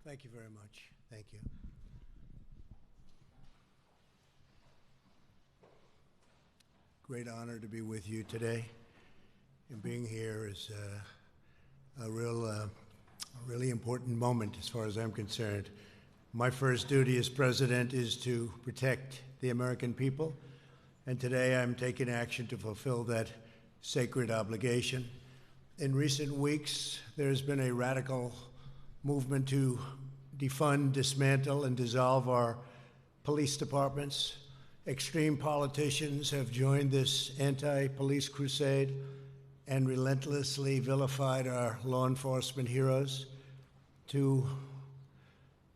Thank you very much. Thank you. Great honor to be with you today. And being here is a really important moment as far as I'm concerned. My first duty as president is to protect the American people. And today I'm taking action to fulfill that sacred obligation. In recent weeks, there's been a radical movement to defund, dismantle, and dissolve our police departments. Extreme politicians have joined this anti-police crusade and relentlessly vilified our law enforcement heroes. To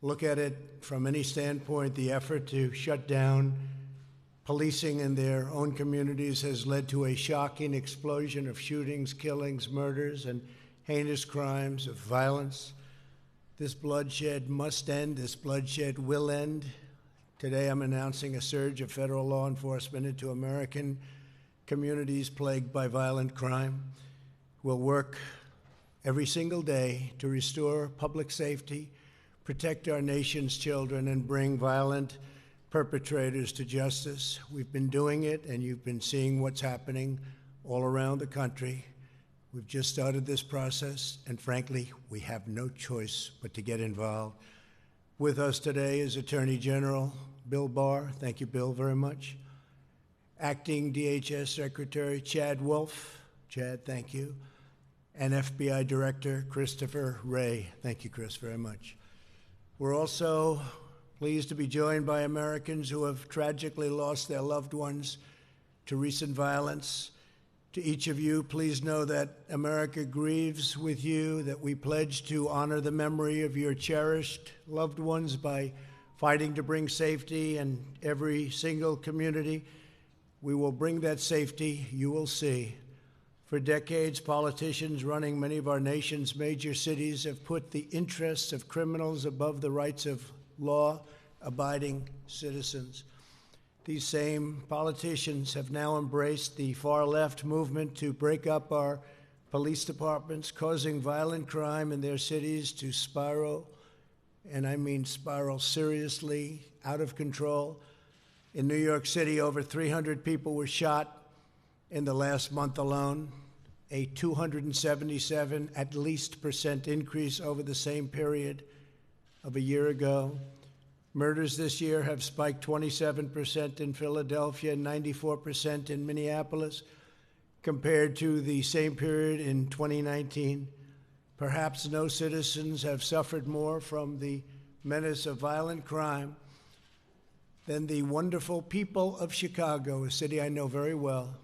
look at it from any standpoint, the effort to shut down policing in their own communities has led to a shocking explosion of shootings, killings, murders, and heinous crimes of violence. This bloodshed must end. This bloodshed will end. Today I'm announcing a surge of federal law enforcement into American communities plagued by violent crime. We'll work every single day to restore public safety, protect our nation's children, and bring violent perpetrators to justice. We've been doing it, and you've been seeing what's happening all around the country. We've just started this process, and frankly, we have no choice but to get involved. With us today is Attorney General Bill Barr. Thank you, Bill, very much. Acting DHS Secretary Chad Wolf. Chad, thank you. And FBI Director Christopher Wray. Thank you, Chris, very much. We're also pleased to be joined by Americans who have tragically lost their loved ones to recent violence. To each of you, please know that America grieves with you, that we pledge to honor the memory of your cherished loved ones by fighting to bring safety in every single community. We will bring that safety, you will see. For decades, politicians running many of our nation's major cities have put the interests of criminals above the rights of law-abiding citizens. These same politicians have now embraced the far-left movement to break up our police departments, causing violent crime in their cities to spiral, and I mean spiral seriously, out of control. In New York City, over 300 people were shot in the last month alone, a 277% at least increase over the same period of a year ago. Murders this year have spiked 27% in Philadelphia and 94% in Minneapolis compared to the same period in 2019. Perhaps no citizens have suffered more from the menace of violent crime than the wonderful people of Chicago, a city I know very well.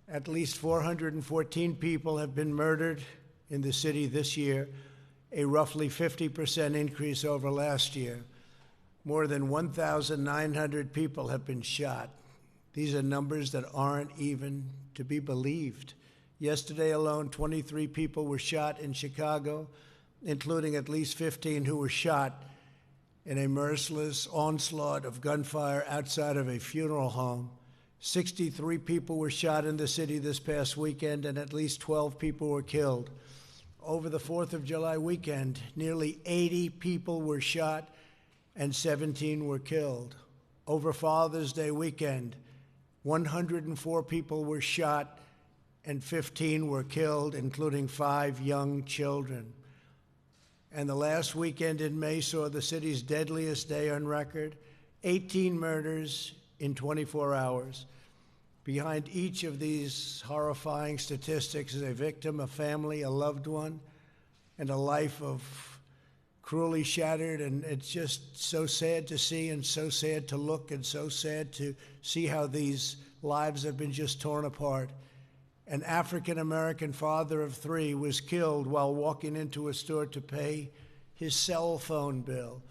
At least 414 people have been murdered in the city this year, a roughly 50% increase over last year. More than 1,900 people have been shot. These are numbers that aren't even to be believed. Yesterday alone, 23 people were shot in Chicago, including at least 15 who were shot in a merciless onslaught of gunfire outside of a funeral home. 63 people were shot in the city this past weekend, and at least 12 people were killed. Over the 4th of July weekend, nearly 80 people were shot and 17 were killed. Over Father's Day weekend, 104 people were shot and 15 were killed, including 5 young children. And the last weekend in May saw the city's deadliest day on record, 18 murders in 24 hours. Behind each of these horrifying statistics is a victim, a family, a loved one, and a life of cruelly shattered, and it's just so sad to see and so sad to look and so sad to see how these lives have been just torn apart. An African-American father of 3 was killed while walking into a store to pay his cell phone bill.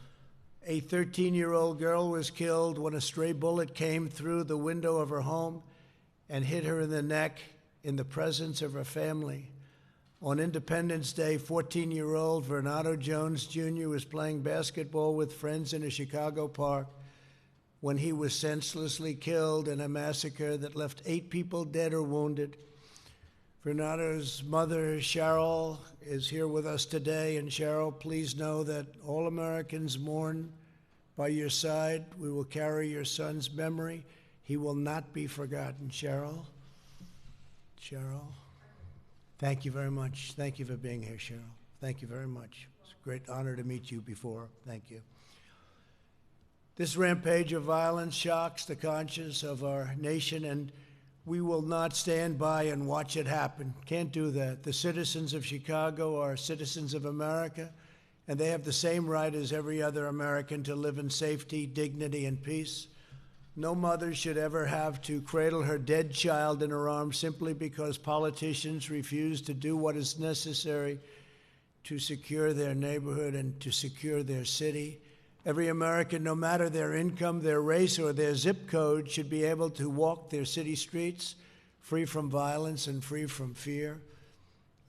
A 13-year-old girl was killed when a stray bullet came through the window of her home and hit her in the neck in the presence of her family. On Independence Day, 14-year-old Vernado Jones Jr. was playing basketball with friends in a Chicago park when he was senselessly killed in a massacre that left 8 people dead or wounded. Vernado's mother, Cheryl, is here with us today. And Cheryl, please know that all Americans mourn by your side. We will carry your son's memory. He will not be forgotten. Cheryl, thank you very much. Thank you for being here, Cheryl. Thank you very much. It's a great honor to meet you before. Thank you. This rampage of violence shocks the conscience of our nation, and we will not stand by and watch it happen. Can't do that. The citizens of Chicago are citizens of America, and they have the same right as every other American to live in safety, dignity, and peace. No mother should ever have to cradle her dead child in her arms simply because politicians refuse to do what is necessary to secure their neighborhood and to secure their city. Every American, no matter their income, their race, or their zip code, should be able to walk their city streets free from violence and free from fear.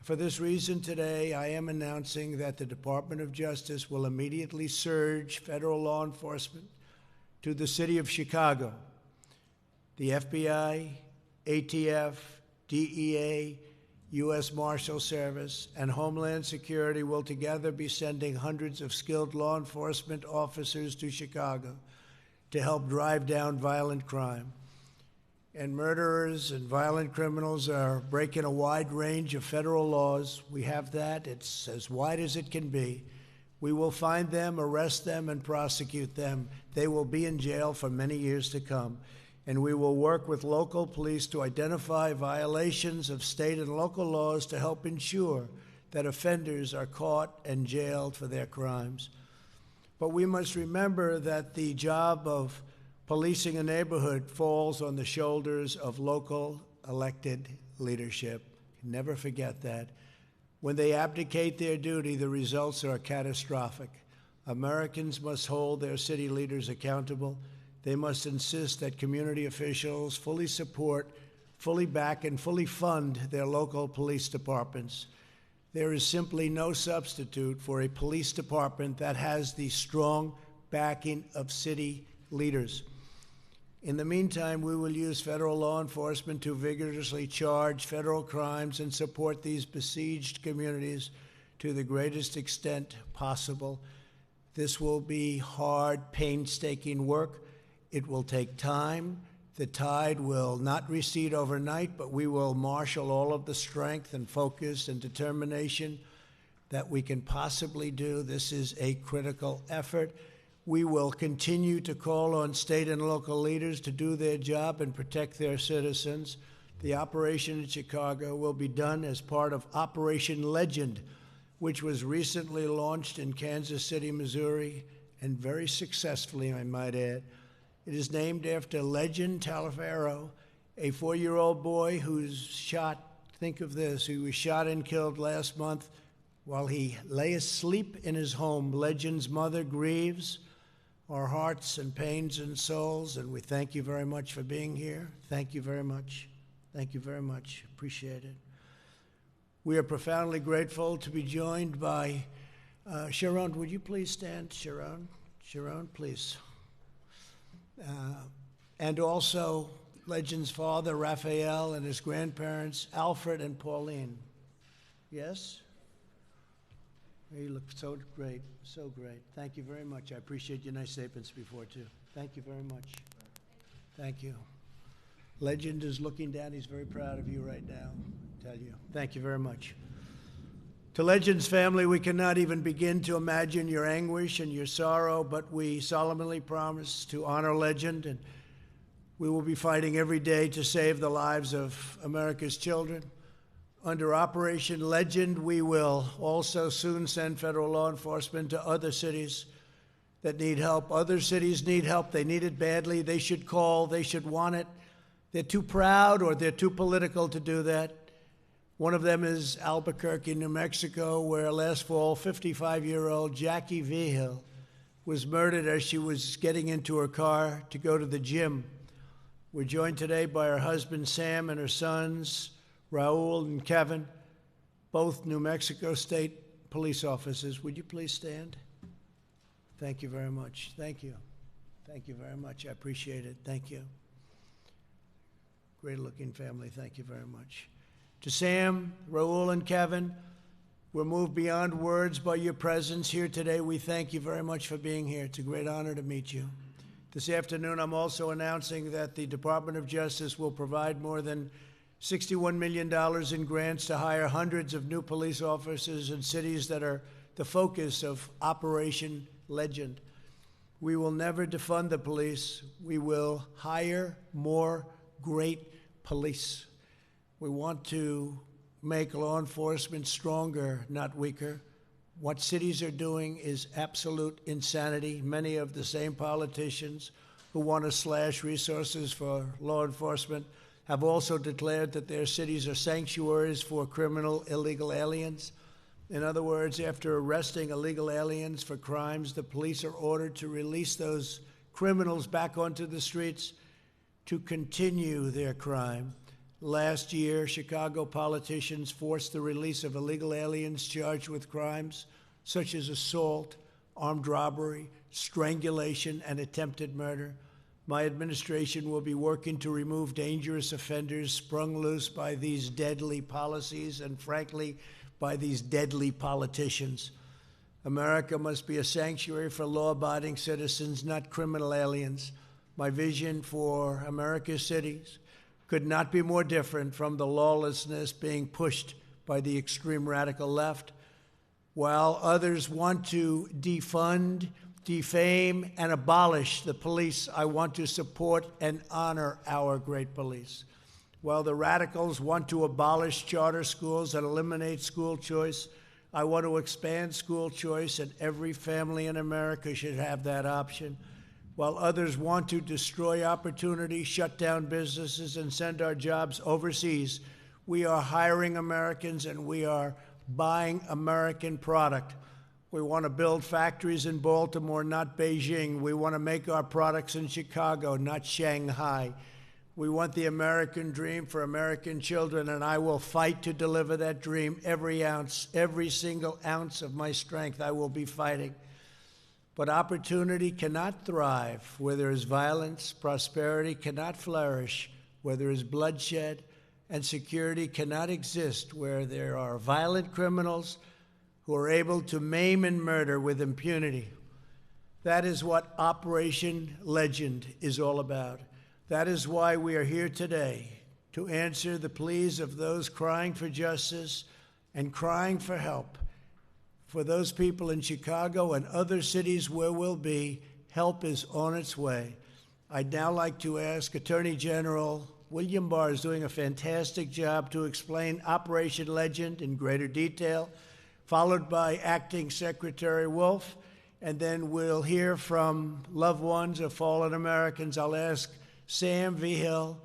For this reason, today, I am announcing that the Department of Justice will immediately surge federal law enforcement to the city of Chicago. The FBI, ATF, DEA, U.S. Marshal Service, and Homeland Security will together be sending hundreds of skilled law enforcement officers to Chicago to help drive down violent crime. And murderers and violent criminals are breaking a wide range of federal laws. We have that. It's as wide as it can be. We will find them, arrest them, and prosecute them. They will be in jail for many years to come. And we will work with local police to identify violations of state and local laws to help ensure that offenders are caught and jailed for their crimes. But we must remember that the job of policing a neighborhood falls on the shoulders of local elected leadership. Never forget that. When they abdicate their duty, the results are catastrophic. Americans must hold their city leaders accountable. They must insist that community officials fully support, fully back, and fully fund their local police departments. There is simply no substitute for a police department that has the strong backing of city leaders. In the meantime, we will use federal law enforcement to vigorously charge federal crimes and support these besieged communities to the greatest extent possible. This will be hard, painstaking work. It will take time. The tide will not recede overnight, but we will marshal all of the strength and focus and determination that we can possibly do. This is a critical effort. We will continue to call on state and local leaders to do their job and protect their citizens. The operation in Chicago will be done as part of Operation Legend, which was recently launched in Kansas City, Missouri, and very successfully, I might add. It is named after Legend Talifero, a 4-year-old boy who's shot, think of this, he was shot and killed last month while he lay asleep in his home. Legend's mother grieves our hearts and pains and souls, and we thank you very much for being here. Thank you very much. Thank you very much. Appreciate it. We are profoundly grateful to be joined by Sharon. Would you please stand, Sharon? Sharon, please. And also Legend's father, Raphael, and his grandparents, Alfred and Pauline. Yes? You look so great, so great. Thank you very much. I appreciate your nice statements before, too. Thank you very much. Thank you. Legend is looking down. He's very proud of you right now, I tell you. Thank you very much. To Legend's family, we cannot even begin to imagine your anguish and your sorrow, but we solemnly promise to honor Legend, and we will be fighting every day to save the lives of America's children. Under Operation Legend, we will also soon send federal law enforcement to other cities that need help. Other cities need help. They need it badly. They should call. They should want it. They're too proud or they're too political to do that. One of them is Albuquerque, New Mexico, where last fall, 55-year-old Jackie Vigil was murdered as she was getting into her car to go to the gym. We're joined today by her husband, Sam, and her sons, Raul and Kevin, both New Mexico State police officers. Would you please stand? Thank you very much. Thank you. Thank you very much. I appreciate it. Thank you. Great-looking family. Thank you very much. To Sam, Raul, and Kevin, We're moved beyond words by your presence here today. We thank you very much for being here. It's a great honor to meet you. This afternoon, I'm also announcing that the Department of Justice will provide more than $61 million in grants to hire hundreds of new police officers in cities that are the focus of Operation Legend. We will never defund the police. We will hire more great police. We want to make law enforcement stronger, not weaker. What cities are doing is absolute insanity. Many of the same politicians who want to slash resources for law enforcement have also declared that their cities are sanctuaries for criminal illegal aliens. In other words, after arresting illegal aliens for crimes, the police are ordered to release those criminals back onto the streets to continue their crime. Last year, Chicago politicians forced the release of illegal aliens charged with crimes such as assault, armed robbery, strangulation, and attempted murder. My administration will be working to remove dangerous offenders sprung loose by these deadly policies and, frankly, by these deadly politicians. America must be a sanctuary for law-abiding citizens, not criminal aliens. My vision for America's cities could not be more different from the lawlessness being pushed by the extreme radical left. While others want to defund, defame, and abolish the police, I want to support and honor our great police. While the radicals want to abolish charter schools and eliminate school choice, I want to expand school choice, and every family in America should have that option. While others want to destroy opportunity, shut down businesses, and send our jobs overseas, we are hiring Americans and we are buying American product. We want to build factories in Baltimore, not Beijing. We want to make our products in Chicago, not Shanghai. We want the American dream for American children, and I will fight to deliver that dream every ounce, every single ounce of my strength. I will be fighting. But opportunity cannot thrive where there is violence, prosperity cannot flourish where there is bloodshed, and security cannot exist where there are violent criminals who are able to maim and murder with impunity. That is what Operation Legend is all about. That is why we are here today, to answer the pleas of those crying for justice and crying for help. For those people in Chicago and other cities where we'll be, help is on its way. I'd now like to ask Attorney General William Barr, is doing a fantastic job, to explain Operation Legend in greater detail, followed by Acting Secretary Wolf, and then we'll hear from loved ones of fallen Americans. I'll ask Sam Vigil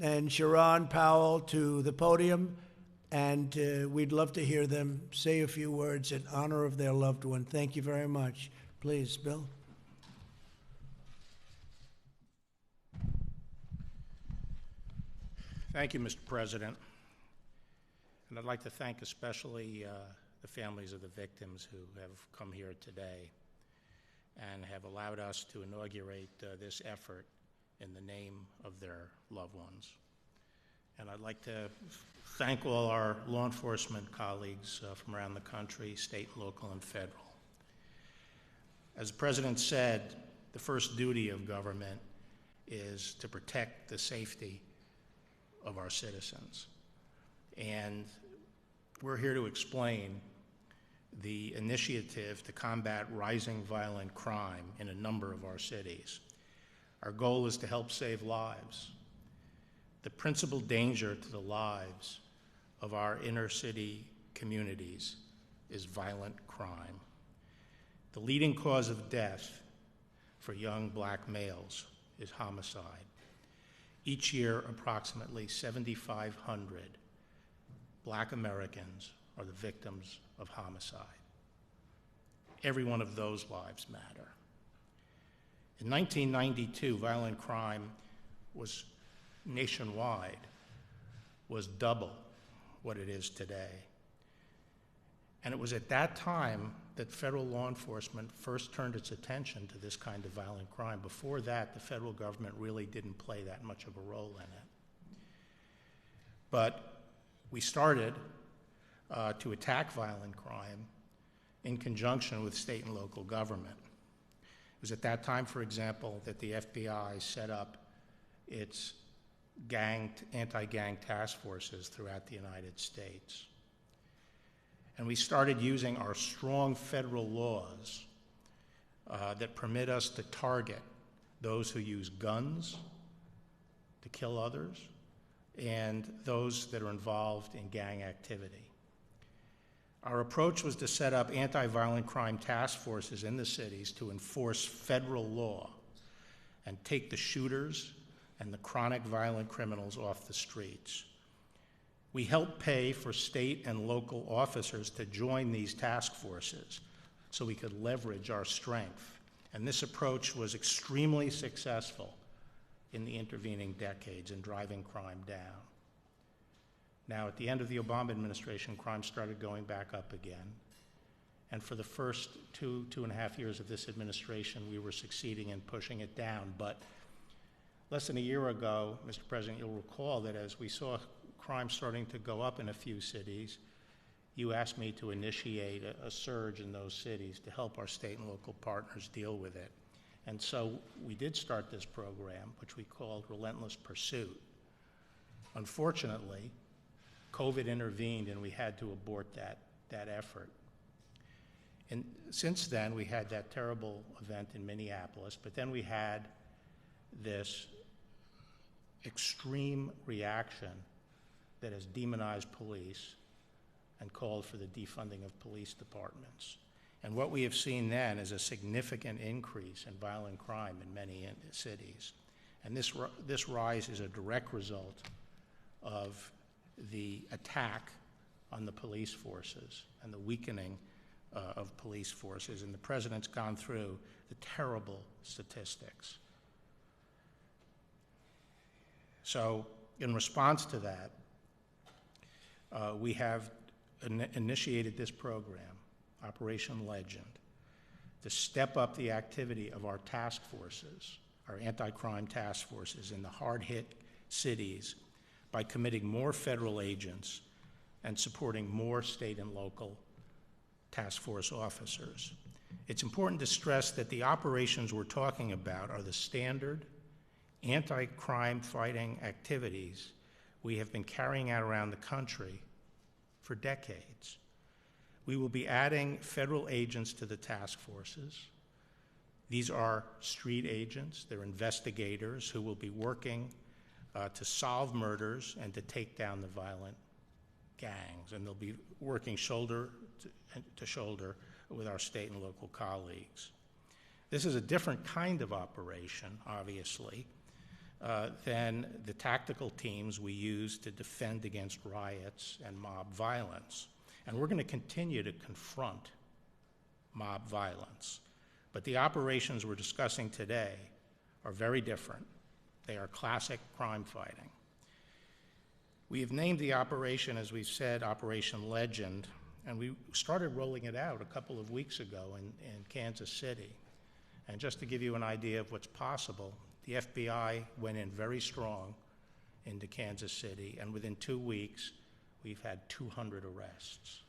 and Sharon Powell to the podium, and we'd love to hear them say a few words in honor of their loved one. Thank you very much. Please, Bill. Thank you, Mr. President. And I'd like to thank especially the families of the victims who have come here today and have allowed us to inaugurate this effort in the name of their loved ones. And I'd like to thank all our law enforcement colleagues from around the country, state, local, and federal. As the President said, the first duty of government is to protect the safety of our citizens. And we're here to explain the initiative to combat rising violent crime in a number of our cities. Our goal is to help save lives. The principal danger to the lives of our inner city communities is violent crime. The leading cause of death for young black males is homicide. Each year, approximately 7,500 black Americans are the victims of homicide. Every one of those lives matter. In 1992, violent crime was nationwide was double what it is today. And it was at that time that federal law enforcement first turned its attention to this kind of violent crime. Before that, the federal government really didn't play that much of a role in it. But we started to attack violent crime in conjunction with state and local government. It was at that time, for example, that the FBI set up its anti-gang task forces throughout the United States. And we started using our strong federal laws that permit us to target those who use guns to kill others and those that are involved in gang activity. Our approach was to set up anti-violent crime task forces in the cities to enforce federal law and take the shooters and the chronic violent criminals off the streets. We helped pay for state and local officers to join these task forces so we could leverage our strength. And this approach was extremely successful in the intervening decades in driving crime down. Now, at the end of the Obama administration, crime started going back up again. And for the first two and a half years of this administration, we were succeeding in pushing it down. But less than a year ago, Mr. President, you'll recall that as we saw crime starting to go up in a few cities, you asked me to initiate a surge in those cities to help our state and local partners deal with it. And so we did start this program, which we called Relentless Pursuit. Unfortunately, COVID intervened and we had to abort that effort. And since then, we had that terrible event in Minneapolis, but then we had this extreme reaction that has demonized police and called for the defunding of police departments. And what we have seen then is a significant increase in violent crime in many cities. And this rise is a direct result of the attack on the police forces and the weakening of police forces. And the president's gone through the terrible statistics. So in response to that, we have initiated this program, Operation Legend, to step up the activity of our task forces, our anti-crime task forces in the hard-hit cities by committing more federal agents and supporting more state and local task force officers. It's important to stress that the operations we're talking about are the standard anti-crime fighting activities we have been carrying out around the country for decades. We will be adding federal agents to the task forces. These are street agents, they're investigators who will be working to solve murders and to take down the violent gangs, and they'll be working shoulder to shoulder with our state and local colleagues. This is a different kind of operation, obviously, than the tactical teams we use to defend against riots and mob violence. And we're going to continue to confront mob violence. But the operations we're discussing today are very different. They are classic crime fighting. We have named the operation, as we've said, Operation Legend, and we started rolling it out a couple of weeks ago in Kansas City. And just to give you an idea of what's possible, the FBI went in very strong into Kansas City, and within 2 weeks, we've had 200 arrests.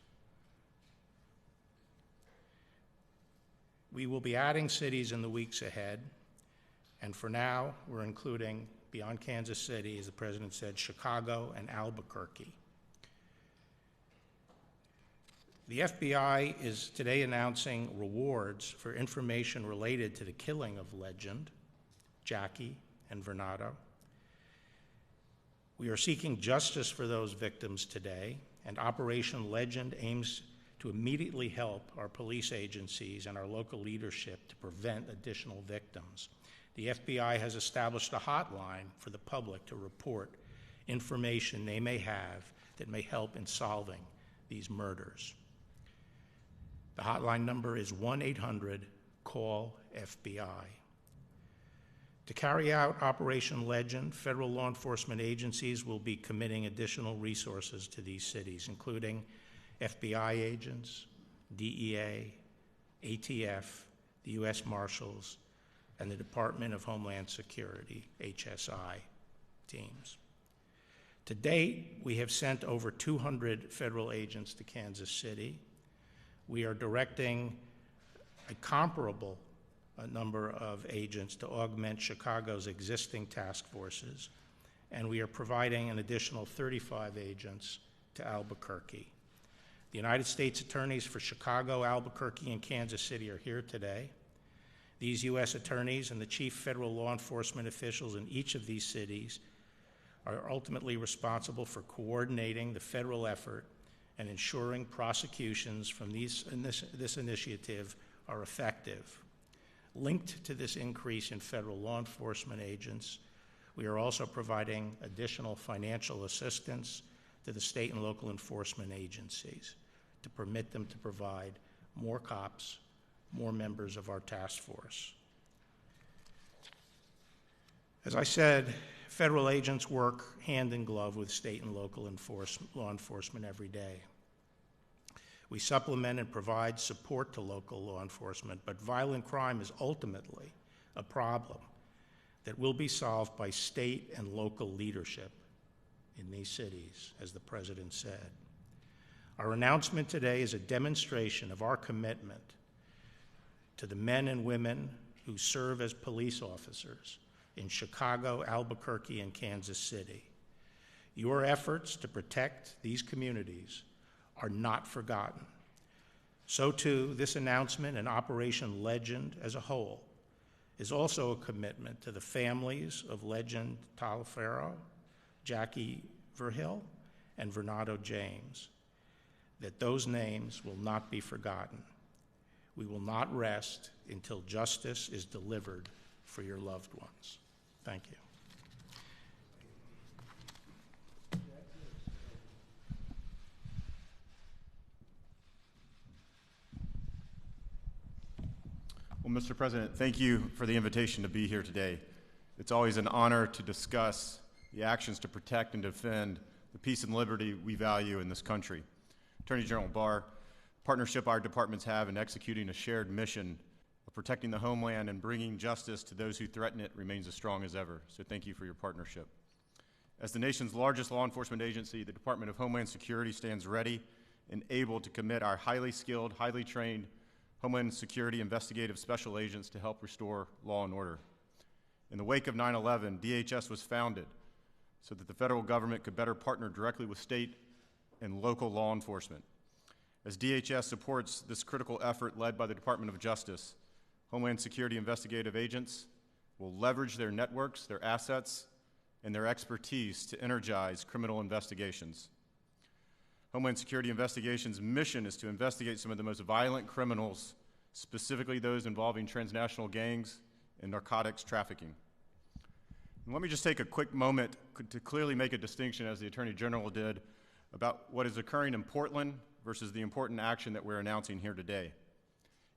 We will be adding cities in the weeks ahead, and for now, we're including, beyond Kansas City, as the President said, Chicago and Albuquerque. The FBI is today announcing rewards for information related to the killing of Legend, Jackie, and Vernado. We are seeking justice for those victims today, and Operation Legend aims to immediately help our police agencies and our local leadership to prevent additional victims. The FBI has established a hotline for the public to report information they may have that may help in solving these murders. The hotline number is 1-800-CALL-FBI. To carry out Operation Legend, federal law enforcement agencies will be committing additional resources to these cities, including FBI agents, DEA, ATF, the U.S. Marshals, and the Department of Homeland Security, HSI, teams. To date, we have sent over 200 federal agents to Kansas City. We are directing a comparable number of agents to augment Chicago's existing task forces, and we are providing an additional 35 agents to Albuquerque. The United States attorneys for Chicago, Albuquerque, and Kansas City are here today. These U.S. attorneys and the chief federal law enforcement officials in each of these cities are ultimately responsible for coordinating the federal effort and ensuring prosecutions from this initiative are effective. Linked to this increase in federal law enforcement agents, we are also providing additional financial assistance to the state and local enforcement agencies to permit them to provide more cops, more members of our task force. As I said, federal agents work hand in glove with state and local law enforcement every day. We supplement and provide support to local law enforcement, but violent crime is ultimately a problem that will be solved by state and local leadership in these cities, as the President said. Our announcement today is a demonstration of our commitment to the men and women who serve as police officers in Chicago, Albuquerque, and Kansas City. Your efforts to protect these communities are not forgotten. So too, this announcement and Operation Legend as a whole is also a commitment to the families of Legend Talferro, Jackie Verhill, and Vernado James, that those names will not be forgotten. We will not rest until justice is delivered for your loved ones. Thank you. Well, Mr. President, thank you for the invitation to be here today. It's always an honor to discuss the actions to protect and defend the peace and liberty we value in this country. Attorney General Barr, partnership our departments have in executing a shared mission of protecting the homeland and bringing justice to those who threaten it remains as strong as ever. So thank you for your partnership. As the nation's largest law enforcement agency, the Department of Homeland Security stands ready and able to commit our highly skilled, highly trained Homeland Security investigative special agents to help restore law and order. In the wake of 9/11, DHS was founded so that the federal government could better partner directly with state and local law enforcement. As DHS supports this critical effort led by the Department of Justice, Homeland Security investigative agents will leverage their networks, their assets, and their expertise to energize criminal investigations. Homeland Security Investigations' mission is to investigate some of the most violent criminals, specifically those involving transnational gangs and narcotics trafficking. And let me just take a quick moment to clearly make a distinction, as the Attorney General did, about what is occurring in Portland versus the important action that we're announcing here today.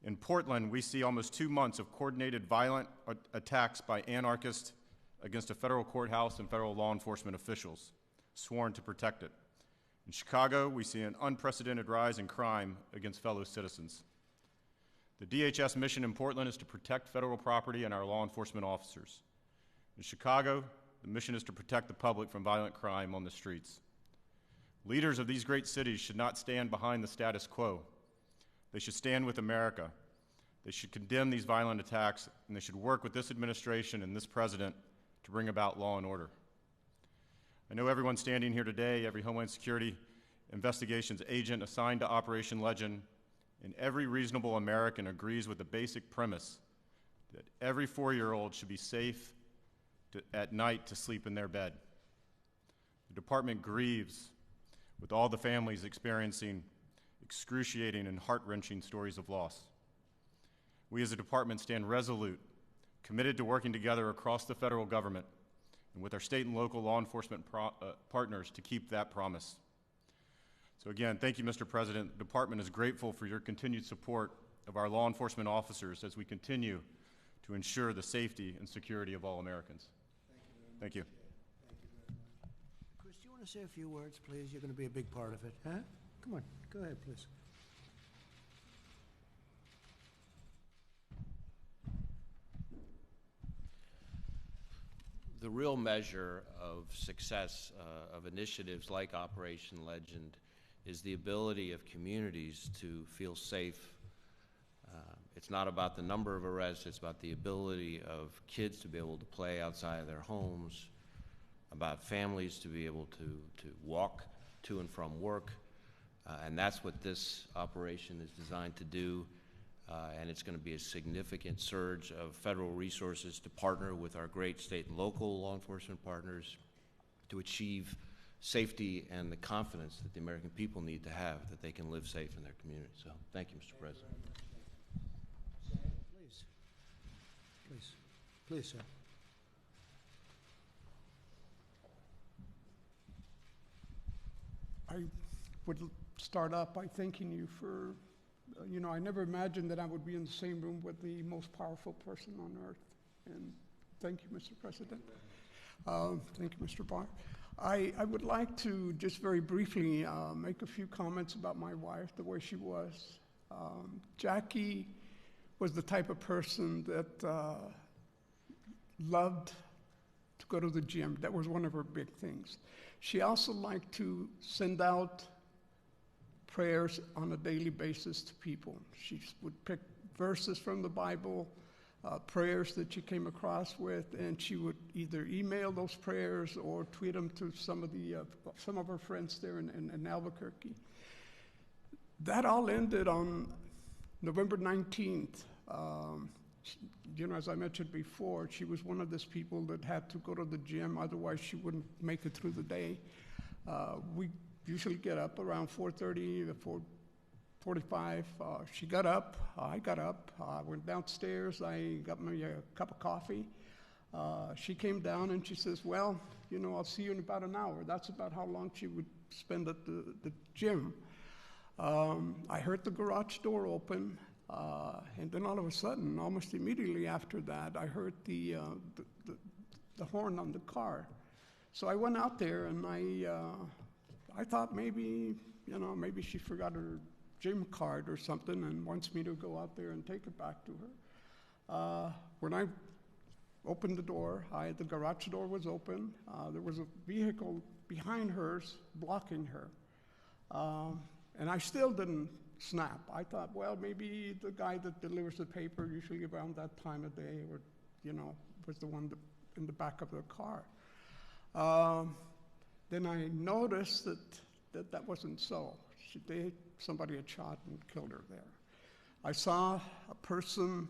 In Portland, we see almost 2 months of coordinated violent attacks by anarchists against a federal courthouse and federal law enforcement officials sworn to protect it. In Chicago, we see an unprecedented rise in crime against fellow citizens. The DHS mission in Portland is to protect federal property and our law enforcement officers. In Chicago, the mission is to protect the public from violent crime on the streets. Leaders of these great cities should not stand behind the status quo. They should stand with America. They should condemn these violent attacks, and they should work with this administration and this president to bring about law and order. I know everyone standing here today, every Homeland Security investigations agent assigned to Operation Legend, and every reasonable American agrees with the basic premise that every 4-year-old should be safe at night to sleep in their bed. The department grieves with all the families experiencing excruciating and heart-wrenching stories of loss. We as a department stand resolute, committed to working together across the federal government and with our state and local law enforcement partners to keep that promise. So again, thank you, Mr. President. The department is grateful for your continued support of our law enforcement officers as we continue to ensure the safety and security of all Americans. Thank you. Thank you very much. Chris, do you want to say a few words, please? You're going to be a big part of it, huh? Come on, go ahead, please. the real measure of success of initiatives like Operation Legend is the ability of communities to feel safe. It's not about the number of arrests, it's about the ability of kids to be able to play outside of their homes, about families to be able to walk to and from work. And that's what this operation is designed to do. And it's going to be a significant surge of federal resources to partner with our great state and local law enforcement partners to achieve safety and the confidence that the American people need to have that they can live safe in their community. So thank you, Mr. President. Please, sir. I would start off by thanking you for, I never imagined that I would be in the same room with the most powerful person on earth. And thank you, Mr. President. Thank you, Mr. Barr. I would like to just very briefly make a few comments about my wife, the way she was. Jackie was the type of person that loved to go to the gym. That was one of her big things. She also liked to send out prayers on a daily basis to people. She would pick verses from the Bible, prayers that she came across with, and she would either email those prayers or tweet them to some of her friends there in Albuquerque. That all ended on November 19th. As I mentioned before, she was one of those people that had to go to the gym, otherwise she wouldn't make it through the day. We usually get up around 4:30 to 4:45. She got up, I got up, I went downstairs, I got me a cup of coffee. She came down and she says, well, I'll see you in about an hour. That's about how long she would spend at the gym. I heard the garage door open. And then all of a sudden, almost immediately after that, I heard the horn on the car. So I went out there and I thought maybe she forgot her gym card or something and wants me to go out there and take it back to her. When I opened the door, the garage door was open. There was a vehicle behind hers blocking her. And I still didn't snap. I thought, well, maybe the guy that delivers the paper usually around that time of day or, was the one in the back of the car. Then I noticed that wasn't so. Somebody had shot and killed her there. I saw a person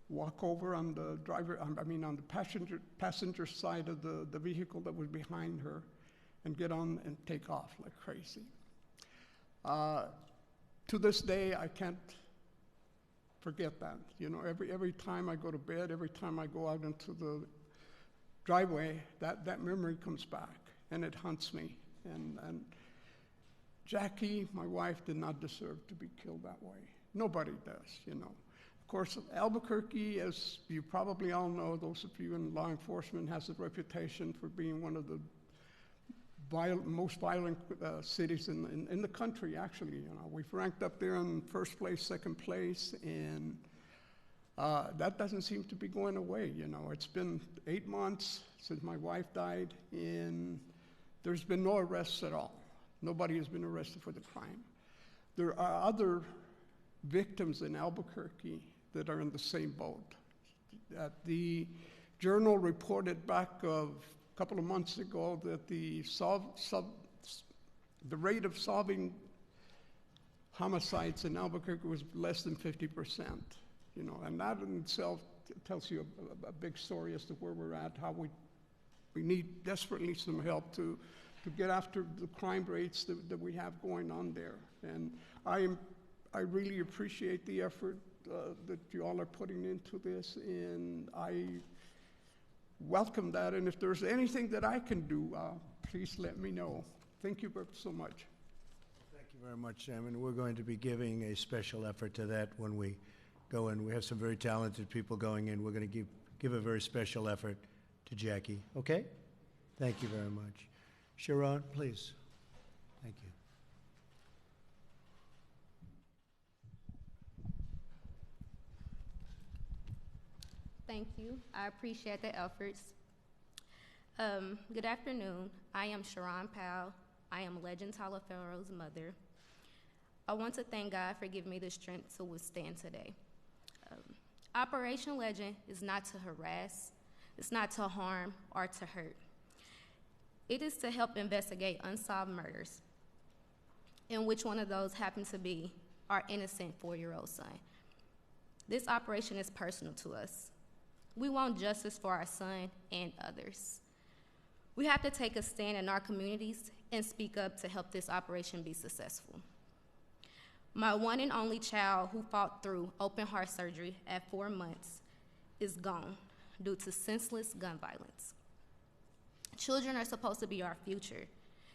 walk over on the on the passenger side of the vehicle that was behind her and get on and take off like crazy. To this day, I can't forget that. Every time I go to bed, every time I go out into the driveway, that memory comes back, and it haunts me. And Jackie, my wife, did not deserve to be killed that way. Nobody does, Of course, Albuquerque, as you probably all know, those of you in law enforcement, has a reputation for being one of the most violent cities in the country, actually. We've ranked up there in first place, second place, and that doesn't seem to be going away. It's been 8 months since my wife died, and there's been no arrests at all. Nobody has been arrested for the crime. There are other victims in Albuquerque that are in the same boat. The Journal reported back a couple of months ago that the rate of solving homicides in Albuquerque was less than 50%, and that in itself tells you a big story as to where we're at, how we need desperately some help to get after the crime rates that we have going on there. And I really appreciate the effort that you all are putting into this, and I welcome that, and if there's anything that I can do, please let me know. Thank you so much. Thank you very much, Chairman. We're going to be giving a special effort to that when we go in. We have some very talented people going in. We're going to give a very special effort to Jackie. Okay? Thank you very much. Sharon, please. Thank you. Thank you. I appreciate the efforts. Good afternoon. I am Sharon Powell. I am Legend Talafero's mother. I want to thank God for giving me the strength to withstand today. Operation Legend is not to harass, it's not to harm or to hurt. It is to help investigate unsolved murders, and which one of those happens to be our innocent 4-year-old son. This operation is personal to us. We want justice for our son and others. We have to take a stand in our communities and speak up to help this operation be successful. My one and only child who fought through open heart surgery at 4 months is gone due to senseless gun violence. Children are supposed to be our future,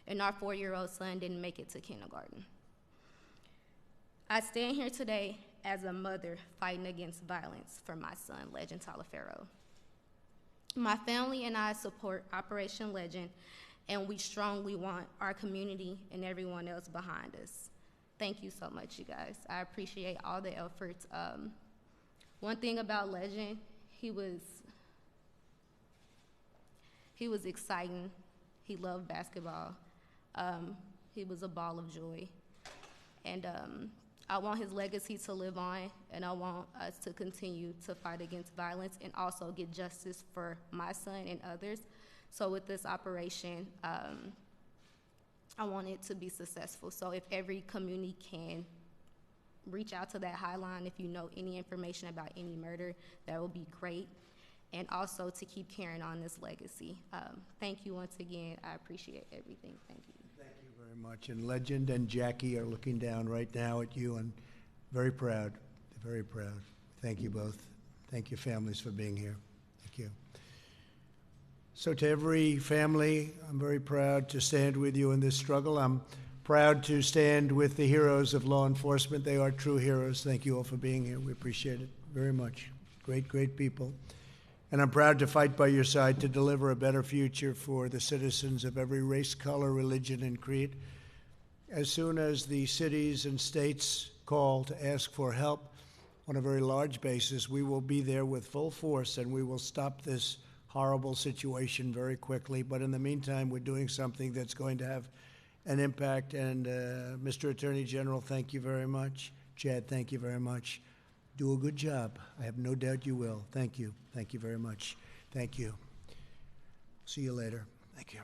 and our 4-year-old son didn't make it to kindergarten. I stand here today as a mother fighting against violence for my son, Legend Talafero. My family and I support Operation Legend, and we strongly want our community and everyone else behind us. Thank you so much, you guys. I appreciate all the efforts. One thing about Legend, he was exciting. He loved basketball. He was a ball of joy. And I want his legacy to live on, and I want us to continue to fight against violence and also get justice for my son and others. So with this operation, I want it to be successful. So if every community can reach out to that hotline, if you know any information about any murder, that would be great. And also to keep carrying on this legacy. Thank you once again. I appreciate everything. Thank you. Thank you very much. And Legend and Jackie are looking down right now at you and very proud, very proud. Thank you both. Thank your families for being here. Thank you. So to every family, I'm very proud to stand with you in this struggle. I'm proud to stand with the heroes of law enforcement. They are true heroes. Thank you all for being here. We appreciate it very much. Great, great people. And I'm proud to fight by your side to deliver a better future for the citizens of every race, color, religion, and creed. As soon as the cities and states call to ask for help on a very large basis, we will be there with full force, and we will stop this horrible situation very quickly. But in the meantime, we're doing something that's going to have an impact. And Mr. Attorney General, thank you very much. Chad, thank you very much. Do a good job. I have no doubt you will. Thank you. Thank you very much. Thank you. See you later. Thank you.